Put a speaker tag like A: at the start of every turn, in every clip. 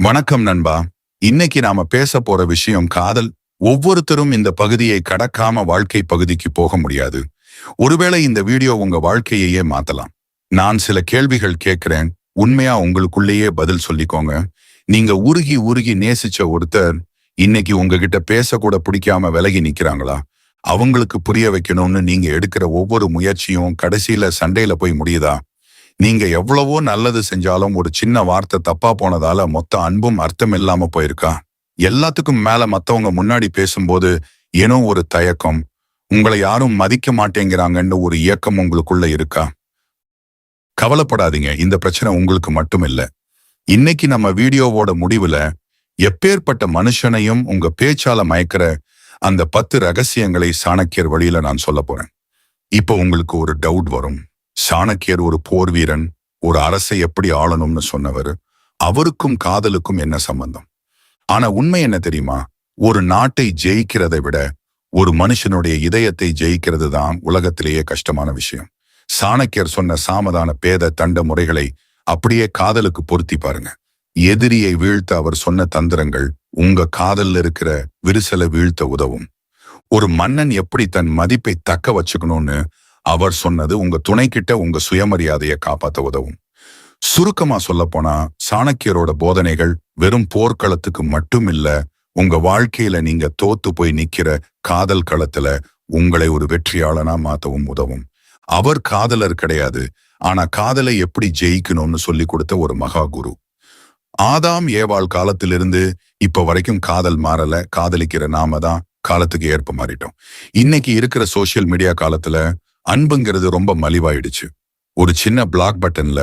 A: வணக்கம் நண்பா. இன்னைக்கு நாம பேச போற விஷயம் காதல். ஒவ்வொருத்தரும் இந்த பகுதியை கடக்காம வாழ்க்கை பகுதிக்கு போக முடியாது. ஒருவேளை இந்த வீடியோ உங்க வாழ்க்கையையே மாத்தலாம். நான் சில கேள்விகள் கேட்கிறேன், உண்மையா உங்களுக்குள்ளேயே பதில் சொல்லிக்கோங்க. நீங்க உருகி உருகி நேசிச்ச ஒருத்தர் இன்னைக்கு உங்ககிட்ட பேசக்கூட பிடிக்காம விலகி நிக்கிறாங்களா? அவங்களுக்கு புரிய வைக்கணும்னு நீங்க எடுக்கிற ஒவ்வொரு முயற்சியும் கடைசியில சண்டையில போய் முடியுதா? நீங்க எவ்வளவோ நல்லது செஞ்சாலும் ஒரு சின்ன வார்த்தை தப்பா போனதால மொத்த அன்பும் அர்த்தம் இல்லாம போயிருக்கா? எல்லாத்துக்கும் மேல மத்தவங்க முன்னாடி பேசும்போது ஏனோ ஒரு தயக்கம், உங்களை யாரும் மதிக்க மாட்டேங்கிறாங்கன்னு ஒரு இயக்கம் உங்களுக்குள்ள இருக்கா? கவலைப்படாதீங்க, இந்த பிரச்சனை உங்களுக்கு மட்டும் இல்ல. இன்னைக்கு நம்ம வீடியோவோட முடிவுல எப்பேற்பட்ட மனுஷனையும் உங்க பேச்சால மயக்கிற அந்த 10 ரகசியங்களை சாணக்கியர் வழியில நான் சொல்ல போறேன். இப்போ உங்களுக்கு ஒரு டவுட் வரும். சாணக்கியர் ஒரு போர் வீரன், ஒரு அரசை எப்படி ஆளணும்னு சொன்னவர். அவருக்கும் காதலுக்கும் என்ன சம்பந்தம்? ஆனா உண்மை என்ன தெரியுமா? ஒரு நாட்டை ஜெயிக்கிறதை விட ஒரு மனுஷனுடைய இதயத்தை ஜெயிக்கிறது தான் உலகத்திலேயே கஷ்டமான விஷயம். சாணக்கியர் சொன்ன சாமதான பேத தண்ட முறைகளை அப்படியே காதலுக்கு பொருத்தி பாருங்க. எதிரியை வீழ்த்த அவர் சொன்ன தந்திரங்கள் உங்க காதல்ல இருக்கிற விரிசலை வீழ்த்த உதவும். ஒரு மன்னன் எப்படி தன் மதிப்பை தக்க வச்சுக்கணும்னு அவர் சொன்னது உங்க துணை கிட்ட உங்க சுயமரியாதையை காப்பாத்த உதவும். சுருக்கமா சொல்ல போனா சாணக்கியரோட போதனைகள் வெறும் போர்க்களத்துக்கு மட்டும் இல்ல, உங்க வாழ்க்கையில நீங்க தோத்து போய் நிக்கிற காதல் களத்துல உங்களை ஒரு வெற்றியாளனா மாத்தவும் உதவும். அவர் காதலர் கிடையாது, ஆனா காதலை எப்படி ஜெயிக்கணும்னு சொல்லி கொடுத்த ஒரு மகா குரு. ஆதாம் ஏவாள் காலத்திலிருந்து இப்ப வரைக்கும் காதல் மாறல, காதலிக்கிற நாம தான் காலத்துக்கு ஏற்ப மாறிட்டோம். இன்னைக்கு இருக்கிற சோசியல் மீடியா காலத்துல அன்புங்கிறது ரொம்ப மலிவாயிடுச்சு. ஒரு சின்ன பிளாக் பட்டன்ல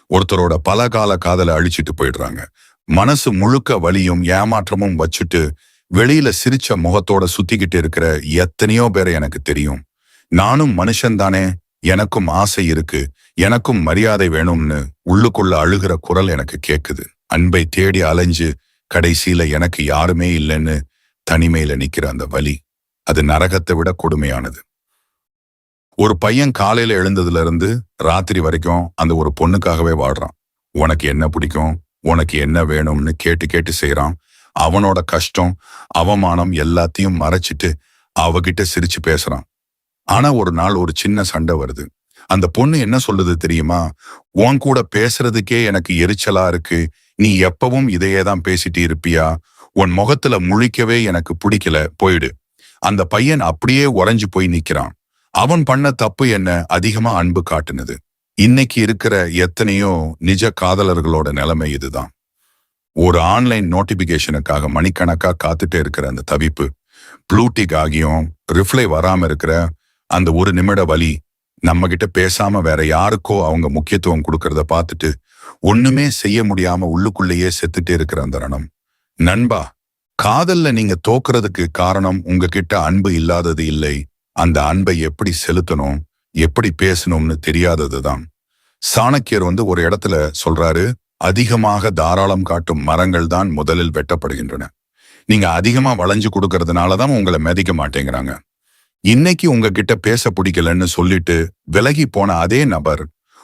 A: ஒருத்தரோட பல கால காதலை அழிச்சிட்டு போயிடுறாங்க. மனசு முழுக்க வலியும் ஏமாற்றமும் வச்சுட்டு வெளியில சிரிச்ச முகத்தோட சுத்திக்கிட்டு இருக்கிற எத்தனையோ பேரை எனக்கு தெரியும். நானும் மனுஷன் தானே, எனக்கும் ஆசை இருக்கு, எனக்கும் மரியாதை வேணும்னு உள்ளுக்குள்ள அழுகிற குரல் எனக்கு கேக்குது. அன்பை தேடி அலைஞ்சு கடைசியில எனக்கு யாருமே இல்லைன்னு தனிமையில நிக்கிற அந்த வலி, அது நரகத்தை விட கொடுமையானது. ஒரு பையன் காலையில எழுந்ததுல இருந்து ராத்திரி வரைக்கும் அந்த ஒரு பொண்ணுக்காகவே வாடுறான். உனக்கு என்ன பிடிக்கும், உனக்கு என்ன வேணும்னு கேட்டு கேட்டு செய்யறான். அவனோட கஷ்டம் அவமானம் எல்லாத்தையும் மறைச்சிட்டு அவகிட்ட சிரிச்சு பேசுறான். ஆனா ஒரு நாள் ஒரு சின்ன சண்டை வருது. அந்த பொண்ணு என்ன சொல்லுது தெரியுமா? உன் கூட பேசுறதுக்கே எனக்கு எரிச்சலா இருக்கு, நீ எப்பவும் இதையே தான் பேசிட்டு இருப்பியா? உன் முகத்துல முழிக்கவே எனக்கு பிடிக்கல, போயிடு. அந்த பையன் அப்படியே உறைஞ்சு போய் நிக்கிறான். அவன் பண்ண தப்பு என்ன? அதிகமா அன்பு காட்டுனது. இன்னைக்கு இருக்கிற எத்தனையோ நிஜ காதலர்களோட நிலைமை இதுதான். ஒரு ஆன்லைன் நோட்டிபிகேஷனுக்காக மணிக்கணக்கா காத்துட்டே இருக்கிற அந்த தவிப்பு, ப்ளூடிக் ஆகியும் ரிப்ளை வராம இருக்கிற அந்த ஒரு நிமிட வலி, நம்ம கிட்ட பேசாம வேற யாருக்கோ அவங்க முக்கியத்துவம் கொடுக்கறத பார்த்துட்டு ஒண்ணுமே செய்ய முடியாம உள்ளுக்குள்ளேயே செத்துட்டே இருக்கிற அந்த ரணம். நண்பா, காதல்ல நீங்க தோக்குறதுக்கு காரணம் உங்ககிட்ட அன்பு இல்லாதது இல்லை, அந்த அன்பை எப்படி செலுத்தணும், எப்படி பேசணும்னு தெரியாததுதான். சாணக்கியர் ஒரு இடத்துல சொல்றாரு, அதிகமாக தாராளம் காட்டும் மரங்கள் தான் முதலில் வெட்டப்படுகின்றன. நீங்க அதிகமா வளைஞ்சு கொடுக்கறதுனாலதான் உங்களை மதிக்க மாட்டேங்கிறாங்க. இன்னைக்கு உங்ககிட்ட பேச பிடிக்கலன்னு சொல்லிட்டு விலகி போன அதே நபர்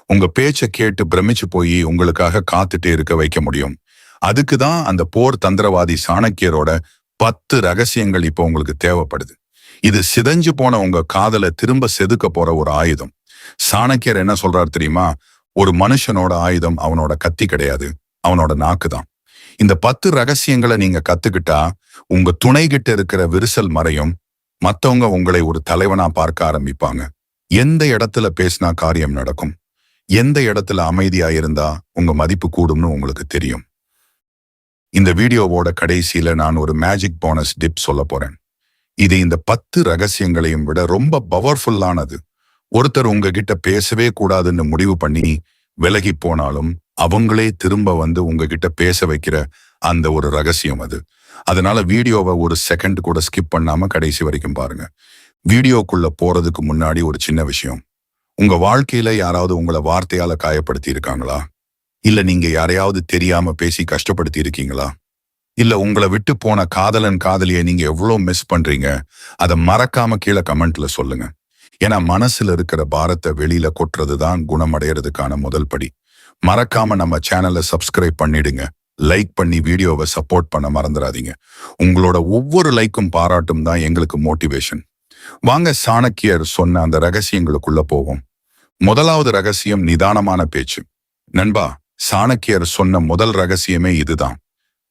A: உங்க பேச்ச கேட்டு பிரமிச்சு போய் உங்களுக்காக காத்துட்டே இருக்க வைக்க முடியும். அதுக்குதான் அந்த போர் தந்திரவாதி சாணக்கியரோட 10 ரகசியங்கள் இப்போ உங்களுக்கு தேவைப்படுது. இது சிதைஞ்சு போன உங்க காதலை திரும்ப செதுக்க போற ஒரு ஆயுதம். சாணக்கியர் என்ன சொல்றாரு தெரியுமா? ஒரு மனுஷனோட ஆயுதம் அவனோட கத்தி கிடையாது, அவனோட நாக்கு தான். இந்த 10 ரகசியங்களை நீங்க கத்துக்கிட்டா உங்க துணை கிட்ட இருக்கிற விரிசல் மறையும். மத்தவங்க உங்களை ஒரு தலைவனா பார்க்க ஆரம்பிப்பாங்க. எந்த இடத்துல பேசினா காரியம் நடக்கும், எந்த இடத்துல அமைதியா இருந்தா உங்க மதிப்பு கூடும்னு உங்களுக்கு தெரியும். இந்த வீடியோவோட கடைசியில நான் ஒரு மேஜிக் போனஸ் டிப் சொல்ல போறேன். இது இந்த 10 ரகசியங்களையும் விட ரொம்ப பவர்ஃபுல்லானது. ஒருத்தர் உங்ககிட்ட பேசவே கூடாதுன்னு முடிவு பண்ணி விலகி போனாலும் அவங்களே திரும்ப உங்ககிட்ட பேச வைக்கிற அந்த ஒரு ரகசியம் அது. அதனால வீடியோவை ஒரு செகண்ட் கூட ஸ்கிப் பண்ணாம கடைசி வரைக்கும் பாருங்க. வீடியோக்குள்ள போறதுக்கு முன்னாடி ஒரு சின்ன விஷயம். உங்க வாழ்க்கையில யாராவது உங்களை வார்த்தையால காயப்படுத்தி இருக்காங்களா? இல்ல நீங்க யாரையாவது தெரியாம பேசி கஷ்டப்படுத்தி இருக்கீங்களா? இல்ல உங்களை விட்டு போன காதலன் காதலியை நீங்க எவ்வளவு மிஸ் பண்றீங்க? அதை மறக்காம கீழே கமெண்ட்ல சொல்லுங்க. ஏன்னா மனசுல இருக்கிற பாரத்தை வெளியில கொட்டுறது தான் குணமடைகிறதுக்கான முதல் படி. மறக்காம நம்ம சேனலை சப்ஸ்கிரைப் பண்ணிடுங்க. லைக் பண்ணி வீடியோவை சப்போர்ட் பண்ண மறந்துடாதீங்க. உங்களோட ஒவ்வொரு லைக்கும் பாராட்டும் தான் எங்களுக்கு மோட்டிவேஷன். வாங்க சாணக்கியர் சொன்ன அந்த ரகசியங்களுக்குள்ள போவோம். முதலாவது ரகசியம் நிதானமான பேச்சு. நண்பா, சாணக்கியர் சொன்ன முதல் ரகசியமே இதுதான்.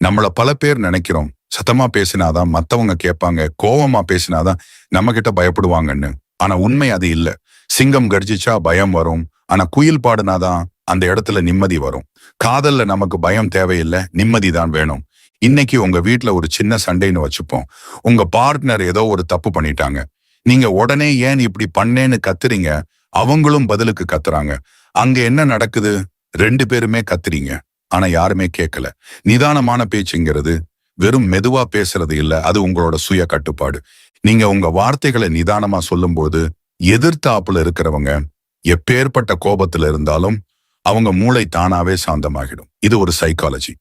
A: நம்மள பல பேர் நினைக்கிறோம், சத்தமா பேசினாதான் மத்தவங்க கேட்பாங்க, கோவமா பேசினாதான் நம்ம கிட்ட பயப்படுவாங்கன்னு. ஆனா உண்மை அது இல்ல. சிங்கம் கர்ஜிச்சா பயம் வரும், ஆனா குயில் பாடுனாதான் அந்த இடத்துல நிம்மதி வரும். காதல்ல நமக்கு பயம் தேவையில்லை, நிம்மதி தான் வேணும். இன்னைக்கு உங்க வீட்டுல ஒரு சின்ன சண்டைன்னு வச்சுப்போம். உங்க பார்ட்னர் ஏதோ ஒரு தப்பு பண்ணிட்டாங்க. நீங்க உடனே ஏன் இப்படி பண்ணேன்னு கத்துறீங்க, அவங்களும் பதிலுக்கு கத்துறாங்க. அங்க என்ன நடக்குது? ரெண்டு பேருமே கத்துறீங்க, ஆனா யாருமே கேட்கல. நிதானமான பேச்சுங்கிறது வெறும் மெதுவா பேசுறது இல்ல, அது உங்களோட சுய கட்டுப்பாடு. நீங்க உங்க வார்த்தைகளை நிதானமா சொல்லும்போது எதிர்த்தாப்புல இருக்கிறவங்க எப்பேற்பட்ட கோபத்துல இருந்தாலும் அவங்க மூளை தானாவே சாந்தமாகிடும். இது ஒரு சைக்காலஜி.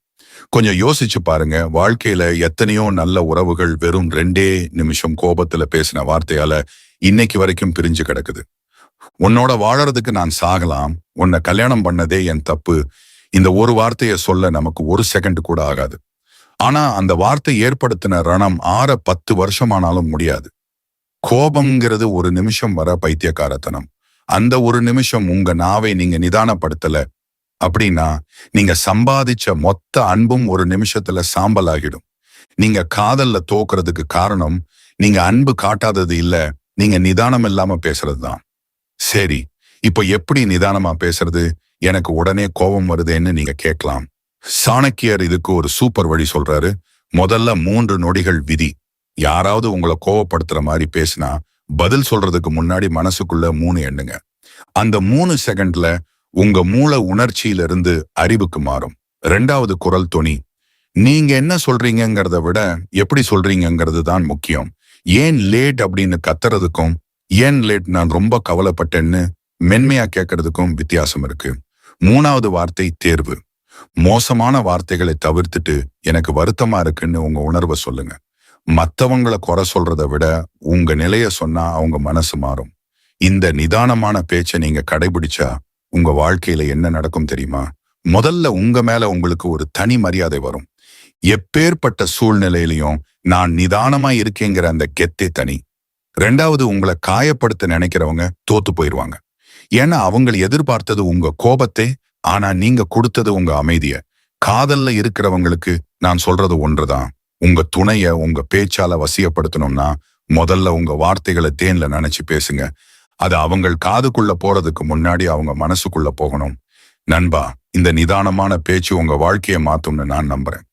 A: கொஞ்சம் யோசிச்சு பாருங்க, வாழ்க்கையில எத்தனையோ நல்ல உறவுகள் வெறும் 2 நிமிஷம் கோபத்துல பேசின வார்த்தையால இன்னைக்கு வரைக்கும் பிரிஞ்சு கிடக்குது. உன்னோட வாழறதுக்கு நான் சாகலாம், உன்னை கல்யாணம் பண்ணதே என் தப்பு, இந்த ஒரு வார்த்தையை சொல்ல நமக்கு ஒரு செகண்ட் கூட ஆகாது. ஆனா அந்த வார்த்தை ஏற்படுத்தின ரணம் 10 வருஷமானாலும் முடியாது. கோபம்ங்கிறது ஒரு நிமிஷம் வர பைத்தியக்காரத்தனம். அந்த ஒரு நிமிஷம் உங்க நாவை நீங்க நிதானப்படுத்தல அப்படின்னா நீங்க சம்பாதிச்ச மொத்த அன்பும் ஒரு நிமிஷத்துல சாம்பல் ஆகிடும். நீங்க காதல்ல தோக்குறதுக்கு காரணம் நீங்க அன்பு காட்டாதது இல்ல, நீங்க நிதானம் இல்லாம பேசுறதுதான். சரி, இப்ப எப்படி நிதானமா பேசுறது? எனக்கு உடனே கோபம் வருதுன்னு நீங்க கேட்கலாம். சாணக்கியர் இதுக்கு ஒரு சூப்பர் வழி சொல்றாரு. முதல்ல 3 நொடிகள் விதி. யாராவது உங்களை கோவப்படுத்துற மாதிரி பேசினா பதில் சொல்றதுக்கு முன்னாடி மனசுக்குள்ள 3 எண்ணுங்க. அந்த 3 செகண்ட்ல உங்க மூளை உணர்ச்சியிலிருந்து அறிவுக்கு மாறும். 2வது குரல் தொனி. நீங்க என்ன சொல்றீங்கிறத விட எப்படி சொல்றீங்கிறது தான் முக்கியம். ஏன் லேட் அப்படின்னு கத்துறதுக்கும் ஏன் லேட் நான் ரொம்ப கவலைப்பட்டேன்னு மென்மையா கேட்கறதுக்கும் வித்தியாசம் இருக்கு. 3வது வார்த்தை தேர்வு. மோசமான வார்த்தைகளை தவிர்த்துட்டு எனக்கு வருத்தமா இருக்குன்னு உங்க உணர்வை சொல்லுங்க. மத்தவங்களை குறை சொல்றதை விட உங்க நிலைய சொன்னா அவங்க மனசு மாறும். இந்த நிதானமான பேச்சை நீங்க கடைபிடிச்சா உங்க வாழ்க்கையில என்ன நடக்கும் தெரியுமா? முதல்ல உங்க மேல உங்களுக்கு ஒரு தனி மரியாதை வரும். எப்பேற்பட்ட சூழ்நிலையிலையும் நான் நிதானமா இருக்கேங்கிற அந்த கெத்தே தனி. 2வது, உங்களை காயப்படுத்த நினைக்கிறவங்க தோத்து போயிருவாங்க. ஏன்னா அவங்க எதிர்பார்த்தது உங்க கோபத்தை, ஆனா நீங்க கொடுத்தது உங்க அமைதிய. காதல்ல இருக்கிறவங்களுக்கு நான் சொல்றது ஒன்றுதான். உங்க துணைய உங்க பேச்சால வசியப்படுத்தணும்னா முதல்ல உங்க வார்த்தைகளை தேன்ல நினைச்சு பேசுங்க. அது அவங்க காதுக்குள்ள போறதுக்கு முன்னாடி அவங்க மனசுக்குள்ள போகணும். நண்பா, இந்த நிதானமான பேச்சு உங்க வாழ்க்கையை மாத்தும்னு நான் நம்புறேன்.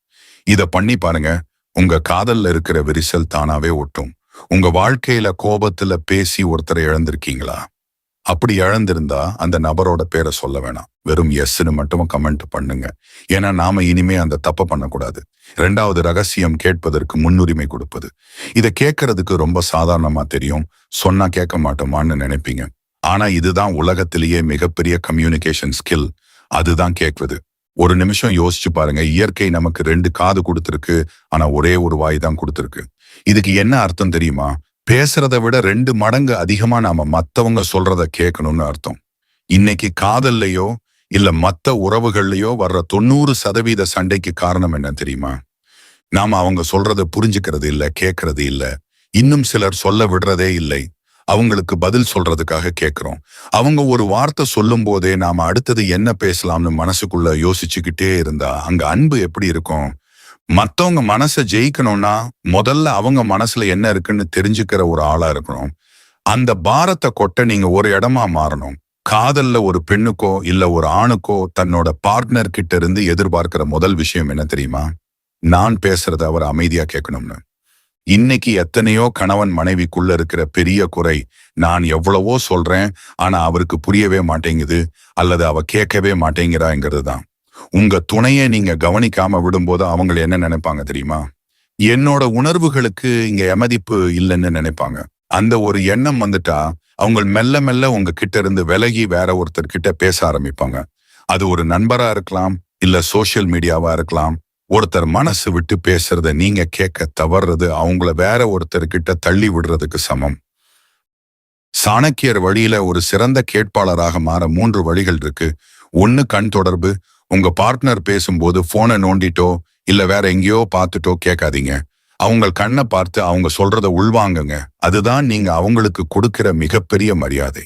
A: இத பண்ணி பாருங்க, உங்க காதல்ல இருக்கிற விரிசல் தானாவே ஒட்டும். உங்க வாழ்க்கையில கோபத்துல பேசி ஒருத்தரை இழந்திருக்கீங்களா? அப்படி இழந்திருந்தா அந்த நபரோட பேரை சொல்ல வேணாம், வெறும் எஸ்ன்னு மட்டும் கமெண்ட் பண்ணுங்க. ஏன்னா நாம இனிமே அந்த தப்பை பண்ணக்கூடாது. 2வது ரகசியம், கேட்பதற்கு முன்னுரிமை கொடுப்பது. இதை கேட்கறதுக்கு ரொம்ப சாதாரணமா தெரியும், சொன்னா கேட்க மாட்டோமான்னு நினைப்பீங்க. ஆனா இதுதான் உலகத்திலேயே மிகப்பெரிய கம்யூனிகேஷன் ஸ்கில். அதுதான் கேட்குறது. ஒரு நிமிஷம் யோசிச்சு பாருங்க, இயற்கை நமக்கு 2 காது கொடுத்திருக்கு, ஆனா ஒரே ஒரு வாய் தான் கொடுத்திருக்கு. இதுக்கு என்ன அர்த்தம் தெரியுமா? பேசுறதை விட 2 மடங்கு அதிகமா நாம மத்தவங்க சொல்றத கேட்கணும்னு அர்த்தம். இன்னைக்கு காதல்லையோ இல்ல மத்த உறவுகள்லயோ வர்ற 90% சண்டைக்கு காரணம் என்ன தெரியுமா? நாம அவங்க சொல்றத புரிஞ்சுக்கிறது இல்ல, கேட்கறது இல்ல. இன்னும் சிலர் சொல்ல விடுறதே இல்லை, அவங்களுக்கு பதில் சொல்றதுக்காக கேட்கிறோம். அவங்க ஒரு வார்த்தை சொல்லும் போதே நாம அடுத்தது என்ன பேசலாம்னு மனசுக்குள்ள யோசிச்சுக்கிட்டே இருந்தா அங்க அன்பு எப்படி இருக்கும்? மத்தவங்க மனசை ஜெயிக்கணும்னா முதல்ல அவங்க மனசுல என்ன இருக்குன்னு தெரிஞ்சுக்கிற ஒரு ஆளா இருக்கணும். அந்த பாரத்தை கொட்ட நீங்க ஒரு இடமா மாறணும். காதல்ல ஒரு பெண்ணுக்கோ இல்ல ஒரு ஆணுக்கோ தன்னோட பார்ட்னர் கிட்ட இருந்து எதிர்பார்க்கிற முதல் விஷயம் என்ன தெரியுமா? நான் பேசுறத அவர் அமைதியா கேட்கணும்னு. இன்னைக்கு எத்தனையோ கணவன் மனைவிக்குள்ள இருக்கிற பெரிய குறை, நான் எவ்வளவோ சொல்றேன் ஆனா அவருக்கு புரியவே மாட்டேங்குது அல்லது அவ கேட்கவே மாட்டேங்கிறாங்கிறது தான். உங்க துணையை நீங்க கவனிக்காம விடும்போது அவங்க என்ன நினைப்பாங்க தெரியுமா? என்னோட உணர்வுகளுக்கு இங்க எமதிப்பு இல்லைன்னு நினைப்பாங்க. அந்த ஒரு எண்ணம் வந்துட்டா அவங்க மெல்ல மெல்ல உங்க கிட்ட இருந்து விலகி வேற ஒருத்தர் கிட்ட பேச ஆரம்பிப்பாங்க. அது ஒரு நண்பரா இருக்கலாம், இல்ல சோசியல் மீடியாவா இருக்கலாம். ஒருத்தர் மனசு விட்டு பேசுறத நீங்க கேட்க தவறுறது அவங்கள வேற ஒருத்தர் கிட்ட தள்ளி விடுறதுக்கு சமம். சாணக்கியர் வழியில ஒரு சிறந்த கேட்பாளராக மாற 3 வழிகள் இருக்கு. 1, கண் தொடர்பு. உங்க பார்ட்னர் பேசும்போது போனை நோண்டிட்டோ இல்ல வேற எங்கேயோ பார்த்துட்டோ கேட்காதீங்க. அவங்க கண்ணை பார்த்து அவங்க சொல்றத உள்வாங்குங்க. அதுதான் நீங்க அவங்களுக்கு கொடுக்கிற மிகப்பெரிய மரியாதை.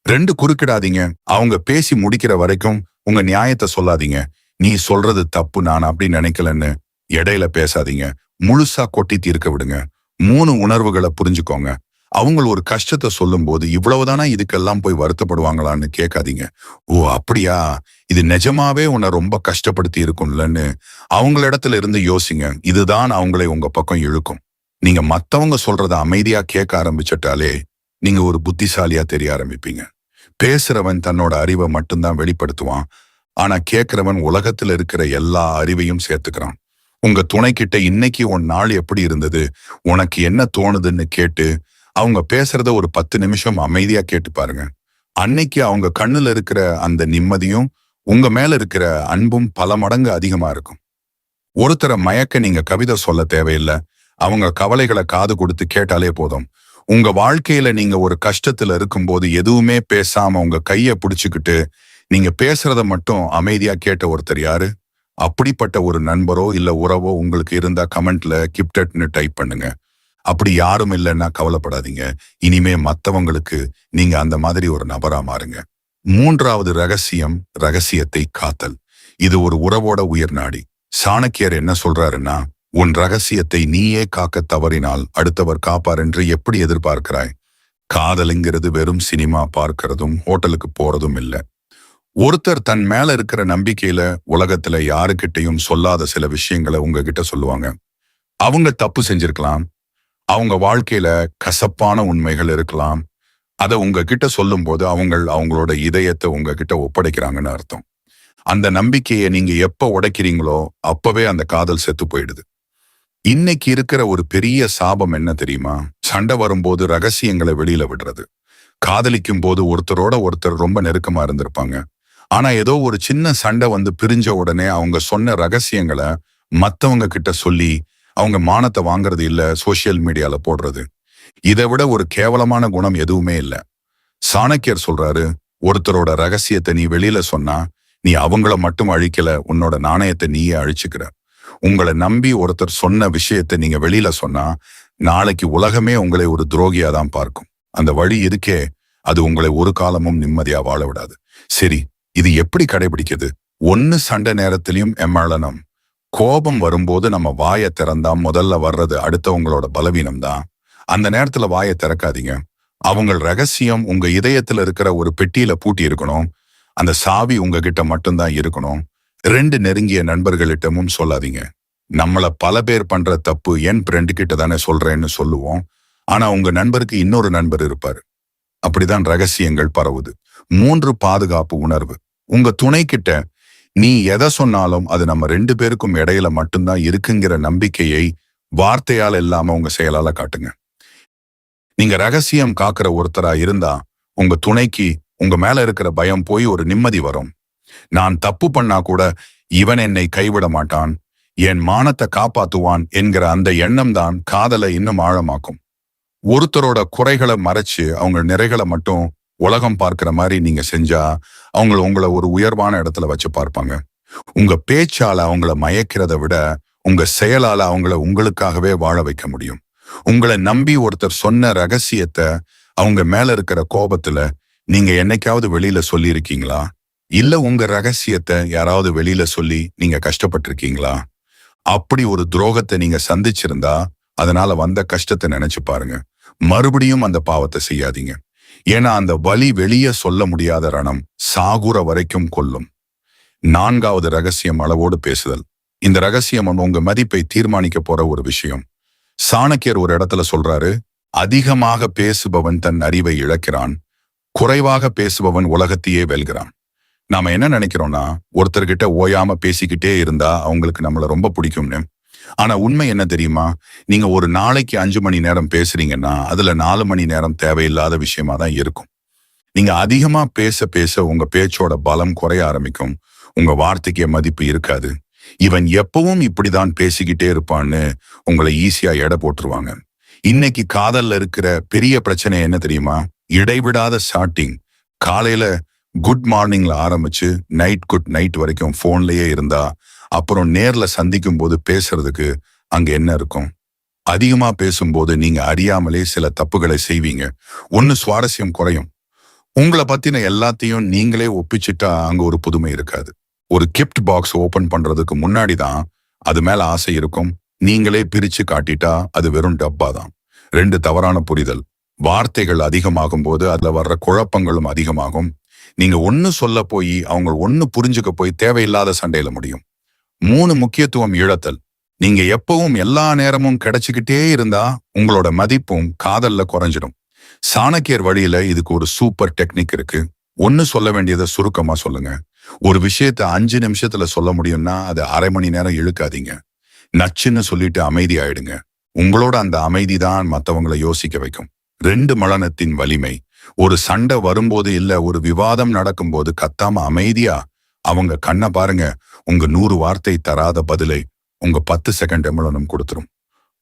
A: 2, குறுக்கிடாதீங்க. அவங்க பேசி முடிக்கிற வரைக்கும் உங்க நியாயத்தை சொல்லாதீங்க. நீ சொல்றது தப்பு, நான் அப்படி நினைக்கலன்னு இடையில பேசாதீங்க. முழுசா கொட்டி தீர்க்க விடுங்க. 3, உணர்வுகளை புரிஞ்சுக்கோங்க. அவங்க ஒரு கஷ்டத்தை சொல்லும் போது இவ்வளவுதானா, இதுக்கெல்லாம் போய் வருத்தப்படுவாங்களான்னு கேட்காதீங்க. ஓ அப்படியா, இது நிஜமாவே உன்னை ரொம்ப கஷ்டப்படுத்தி இருக்கும்லன்னு அவங்களிடத்துல இருந்து யோசிங்க. இதுதான் அவங்களை உங்க பக்கம் இழுக்கும். நீங்க மத்தவங்க சொல்றத அமைதியா கேட்க ஆரம்பிச்சிட்டாலே நீங்க ஒரு புத்திசாலியா தெரிய ஆரம்பிப்பீங்க. பேசுறவன் தன்னோட அறிவை மட்டும்தான் வெளிப்படுத்துவான். ஆனா கேட்கிறவன் உலகத்துல இருக்கிற எல்லா அறிவையும் சேர்த்துக்கிறான். உங்க துணைக்கிட்ட இன்னைக்கு உன் நாள் எப்படி இருந்தது, உனக்கு என்ன தோணுதுன்னு கேட்டு அவங்க பேசுறத ஒரு 10 நிமிஷம் அமைதியா கேட்டு பாருங்க. அன்னைக்கு அவங்க கண்ணுல இருக்கிற அந்த நிம்மதியும் உங்க மேல இருக்கிற அன்பும் பல மடங்கு அதிகமா இருக்கும். ஒருத்தரை மயக்க நீங்க கவிதை சொல்ல தேவையில்லை. அவங்க கவலைகளை காது கொடுத்து கேட்டாலே போதும். உங்க வாழ்க்கையில நீங்க ஒரு கஷ்டத்துல இருக்கும்போது எதுவுமே பேசாம உங்க கைய பிடிச்சுக்கிட்டு நீங்க பேசுறத மட்டும் அமைதியா கேட்ட ஒருத்தர் யாரு? அப்படிப்பட்ட ஒரு நண்பரோ இல்ல உறவோ உங்களுக்கு இருந்தா கமெண்ட்ல கிப்டட்னு டைப் பண்ணுங்க. அப்படி யாரும் இல்லைன்னா கவலைப்படாதீங்க. இனிமே மத்தவங்களுக்கு நீங்க அந்த மாதிரி ஒரு நபரா மாறுங்க. 3வது ரகசியம், ரகசியத்தை காத்தல். இது ஒரு உறவோட உயிர் நாடி. சாணக்கியர் என்ன சொல்றாருன்னா, உன் ரகசியத்தை நீயே காக்க தவறினால் அடுத்தவர் காப்பார் என்று எப்படி எதிர்பார்க்கிறாய்? காதலுங்கிறது வெறும் சினிமா பார்க்கிறதும் ஹோட்டலுக்கு போறதும் இல்ல. ஒருத்தர் தன் மேல இருக்கிற நம்பிக்கையில உலகத்துல யாருக்கிட்டையும் சொல்லாத சில விஷயங்களை உங்ககிட்ட சொல்லுவாங்க. அவங்க தப்பு செஞ்சிருக்கலாம். அவங்க வாழ்க்கையில கசப்பான உண்மைகள் இருக்கலாம். அதை உங்ககிட்ட சொல்லும் போது அவங்களோட இதயத்தை உங்ககிட்ட ஒப்படைக்கிறாங்கன்னு அர்த்தம். அந்த நம்பிக்கையை நீங்க எப்ப உடைக்கிறீங்களோ அப்பவே அந்த காதல் செத்து போயிடுது. இன்னைக்கு இருக்கிற ஒரு பெரிய சாபம் என்ன தெரியுமா? சண்டை வரும்போது ரகசியங்களை வெளியில விடுறது. காதலிக்கும் போது ஒருத்தரோட ஒருத்தர் ரொம்ப நெருக்கமா இருந்திருப்பாங்க. ஆனா ஏதோ ஒரு சின்ன சண்டை வந்து பிரிஞ்ச உடனே அவங்க சொன்ன ரகசியங்களை மத்தவங்க கிட்ட சொல்லி அவங்க மானத்தை வாங்குறது இல்ல, சோசியல் மீடியால போடுறது. இதை விட ஒரு கேவலமான குணம் எதுவுமே இல்ல. சாணக்கியர் சொல்றாரு, ஒருத்தரோட ரகசியத்தை நீ வெளியில சொன்னா நீ அவங்கள மட்டும் அழிக்கல, உன்னோட நாணயத்தை நீயே அழிச்சுக்கிற. உங்களை நம்பி ஒருத்தர் சொன்ன விஷயத்தை நீங்க வெளியில சொன்னா நாளைக்கு உலகமே உங்களை ஒரு துரோகியா தான் பார்க்கும். அந்த வழி இருக்கே, அது உங்களை ஒரு காலமும் நிம்மதியா வாழ விடாது. சரி, இது எப்படி கடைபிடிக்குது? 1, சண்டை நேரத்திலையும் எம்மளனம். கோபம் வரும்போது நம்ம வாயை திறந்தா முதல்ல வர்றது அடுத்தவங்களோட பலவீனம் தான். அந்த நேரத்துல வாயை திறக்காதீங்க. அவங்க ரகசியம் உங்க இதயத்துல இருக்கிற ஒரு பெட்டியில பூட்டி இருக்கணும். அந்த சாவி உங்ககிட்ட மட்டும்தான் இருக்கணும். 2 நெருங்கிய நண்பர்களிட்டமும் சொல்லாதீங்க. நம்மள பல பேர் பண்ற தப்பு என் ஃப்ரெண்டு கிட்ட தானே சொல்றேன்னு சொல்லுவோம். ஆனா உங்க நண்பருக்கு இன்னொரு நண்பர் இருப்பாரு. அப்படிதான் ரகசியங்கள் பரவுது. 3, பாதுகாப்பு உணர்வு. உங்க துணை கிட்ட நீ எதை சொன்னாலும் அது நம்ம 2 பேருக்கும் இடையில மட்டும்தான் இருக்குங்கிற நம்பிக்கையை வார்த்தையால இல்லாம உங்க செயலால காட்டுங்க. நீங்க ரகசியம் காக்குற ஒருத்தரா இருந்தா உங்க துணைக்கு உங்க மேல இருக்கிற பயம் போய் ஒரு நிம்மதி வரும். நான் தப்பு பண்ணா கூட இவன் என்னை கைவிட மாட்டான், என் மானத்தை காப்பாத்துவான் என்கிற அந்த எண்ணம் தான் காதலை இன்னும் ஆழமாக்கும். ஒருத்தரோட குறைகளை மறைச்சு அவங்க நிறைகளை மட்டும் உலகம் பார்க்கிற மாதிரி நீங்க செஞ்சா உங்களை ஒரு உயர்வான இடத்துல வச்சு பார்ப்பாங்க. உங்க பேச்சால அவங்கள மயக்கிறத விட உங்க செயலால அவங்கள உங்களுக்காகவே வாழ வைக்க முடியும். உங்களை நம்பி ஒருத்தர் சொன்ன ரகசியத்தை அவங்க மேல இருக்கிற கோபத்துல நீங்க என்னைக்காவது வெளியில சொல்லி இருக்கீங்களா? இல்ல உங்க ரகசியத்தை யாராவது வெளியில சொல்லி நீங்க கஷ்டப்பட்டிருக்கீங்களா? அப்படி ஒரு துரோகத்தை நீங்க சந்திச்சிருந்தா அதனால வந்த கஷ்டத்தை நினைச்சு பாருங்க. மறுபடியும் அந்த பாவத்தை செய்யாதீங்க. ஏன்னா அந்த வலி வெளியே சொல்ல முடியாத ரணம் சாகுற வரைக்கும் கொல்லும். 4வது ரகசியம், அளவோடு பேசுதல். இந்த ரகசியம் உங்க மதிப்பை தீர்மானிக்க போற ஒரு விஷயம். சாணக்கியர் ஒரு இடத்துல சொல்றாரு, அதிகமாக பேசுபவன் தன் அறிவை இழக்கிறான், குறைவாக பேசுபவன் உலகத்தையே வெல்கிறான். நாம என்ன நினைக்கிறோம்னா ஒருத்தர்கிட்ட ஓயாம பேசிக்கிட்டே இருந்தா அவங்களுக்கு நம்மள ரொம்ப பிடிக்கும்னு. ஆனா உண்மை என்ன தெரியுமா? நீங்க ஒரு நாளைக்கு 5 மணி நேரம் பேசுறீங்கன்னா அதுல 4 மணி நேரம் தேவையில்லாத விஷயமா தான் இருக்கும். நீங்க அதிகமா பேச பேச உங்க பேச்சோட பலம் குறைய ஆரம்பிக்கும். உங்க வார்த்தைக்கு மதிப்பு இருக்காது. இவன் எப்பவும் இப்படிதான் பேசிக்கிட்டே இருப்பான்னு உங்களை ஈஸியா எடை போட்டுருவாங்க. இன்னைக்கு காதல்ல இருக்கிற பெரிய பிரச்சனை என்ன தெரியுமா? இடைவிடாத ஸ்டார்டிங். காலையில குட் மார்னிங்ல ஆரம்பிச்சு நைட் குட் நைட் வரைக்கும் போன்லயே இருந்தா அப்புறம் நேர்ல சந்திக்கும் போது பேசுறதுக்கு அங்க என்ன இருக்கும்? அதிகமா பேசும்போது நீங்க அறியாமலே சில தப்புகளை செய்வீங்க. ஒன்னு சுவாரஸ்யம் குறையும். உங்களை பத்தின எல்லாத்தையும் நீங்களே ஒப்பிச்சிட்டா அங்க ஒரு புதுமை இருக்காது. ஒரு கிஃப்ட் பாக்ஸ் ஓபன் பண்றதுக்கு முன்னாடி தான் அது மேல ஆசை இருக்கும். நீங்களே பிரிச்சு காட்டிட்டா அது வெறும் டப்பா தான். ரெண்டு தவறான புரிதல். வார்த்தைகள் அதிகமாகும் போது அதுல வர்ற குழப்பங்களும் அதிகமாகும். நீங்க ஒன்னு சொல்ல போய் அவங்க ஒன்னு புரிஞ்சுக்க போய் தேவையில்லாத சண்டையில முடியும். 3 முக்கியத்துவம் இழத்தல். நீங்க எப்பவும் எல்லா நேரமும் கிடைச்சுக்கிட்டே இருந்தா உங்களோட மதிப்பும் காதல்ல குறைஞ்சிடும். சாணக்கியர் வழியில இதுக்கு ஒரு சூப்பர் டெக்னிக் இருக்கு. ஒன்னு சொல்ல வேண்டியதை சுருக்கமா சொல்லுங்க. ஒரு விஷயத்த 5 நிமிஷத்துல சொல்ல முடியும்னா அது அரை மணி நேரம் இழுக்காதீங்க. நச்சுன்னு சொல்லிட்டு அமைதி ஆயிடுங்க. உங்களோட அந்த அமைதி தான் மத்தவங்களை யோசிக்க வைக்கும். 2 மலனத்தின் வலிமை. ஒரு சண்டை வரும்போது இல்ல ஒரு விவாதம் நடக்கும்போது கத்தாம அமைதியா அவங்க கண்ணை பாருங்க. உங்க 100 வார்த்தை தராத பதிலை உங்க 10 செகண்ட் எமலனம் கொடுத்துரும்.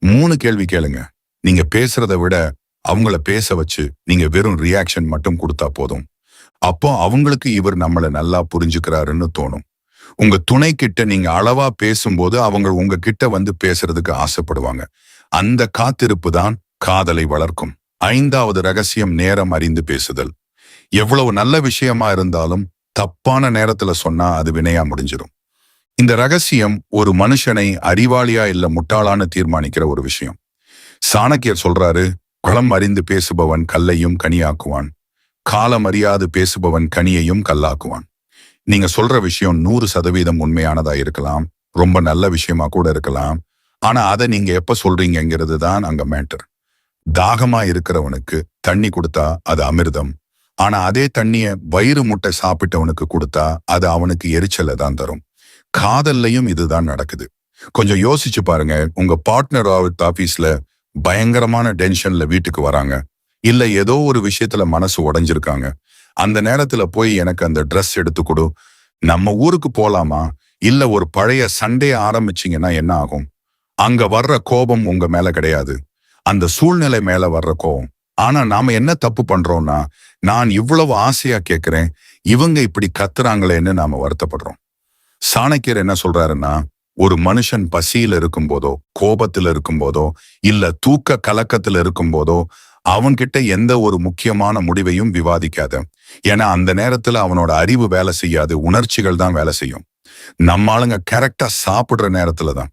A: 3 கேள்வி கேளுங்க. நீங்க பேசுறதை விட அவங்கள பேச வச்சு நீங்க வெறும் ரியாக்ஷன் மட்டும் கொடுத்தா போதும். அப்போ அவங்களுக்கு இவர் நம்மள நல்லா புரிஞ்சுக்கிறாருன்னு தோணும். உங்க துணை கிட்ட நீங்க அளவா பேசும்போது அவங்க உங்க கிட்ட வந்து பேசுறதுக்கு ஆசைப்படுவாங்க. அந்த காத்திருப்பு தான் காதலை வளர்க்கும். 5வது ரகசியம் நேரம் அறிந்து பேசுதல். எவ்வளவு நல்ல விஷயமா இருந்தாலும் தப்பான நேரத்துல சொன்னா அது வினையா முடிஞ்சிடும். இந்த ரகசியம் ஒரு மனுஷனை அறிவாளியா இல்ல முட்டாளான்னு தீர்மானிக்கிற ஒரு விஷயம். சாணக்கியர் சொல்றாரு, களம் அறிந்து பேசுபவன் கல்லையும் கனியாக்குவான், காலம் அறியாது பேசுபவன் கனியையும் கல்லாக்குவான். நீங்க சொல்ற விஷயம் 100% உண்மையானதா இருக்கலாம், ரொம்ப நல்ல விஷயமா கூட இருக்கலாம். ஆனா அதை நீங்க எப்ப சொல்றீங்கிறது தான் அங்க மேட்டர். தாகமா இருக்கிறவனுக்கு தண்ணி கொடுத்தா அது அமிர்தம். ஆனா அதே தண்ணிய வயிறு முட்டை சாப்பிட்டவனுக்கு கொடுத்தா அது அவனுக்கு எரிச்சலை தான் தரும். காதல்லையும் இதுதான் நடக்குது. கொஞ்சம் யோசிச்சு பாருங்க. உங்க பார்ட்னர் ஆபீஸ்ல பயங்கரமான டென்ஷன்ல வீட்டுக்கு வராங்க. இல்ல ஏதோ ஒரு விஷயத்துல மனசு உடைஞ்சிருக்காங்க. அந்த நேரத்துல போய் எனக்கு அந்த ட்ரெஸ் எடுத்து கொடு, நம்ம ஊருக்கு போலாமா, இல்ல ஒரு பழைய சண்டைய ஆரம்பிச்சீங்கன்னா என்ன ஆகும்? அங்க வர்ற கோபம் உங்க மேல கிடையாது, அந்த சூழ்நிலை மேல வர்ற கோபம். ஆனா நாம என்ன தப்பு பண்றோம்னா, நான் இவ்வளவு ஆசையா கேட்கிறேன், இவங்க இப்படி கத்துறாங்களேன்னு நாம வருத்தப்படுறோம். சாணக்கியர் என்ன சொல்றாருன்னா, ஒரு மனுஷன் பசியில இருக்கும் போதோ, கோபத்துல இருக்கும் போதோ, இல்ல தூக்க கலக்கத்துல இருக்கும் போதோ அவன்கிட்ட எந்த ஒரு முக்கியமான முடிவையும் விவாதிக்காத. ஏன்னா அந்த நேரத்துல அவனோட அறிவு வேலை செய்யாது, உணர்ச்சிகள் தான் வேலை செய்யும். நம்ம ஆளுங்க கரெக்டா சாப்பிடுற நேரத்துல தான்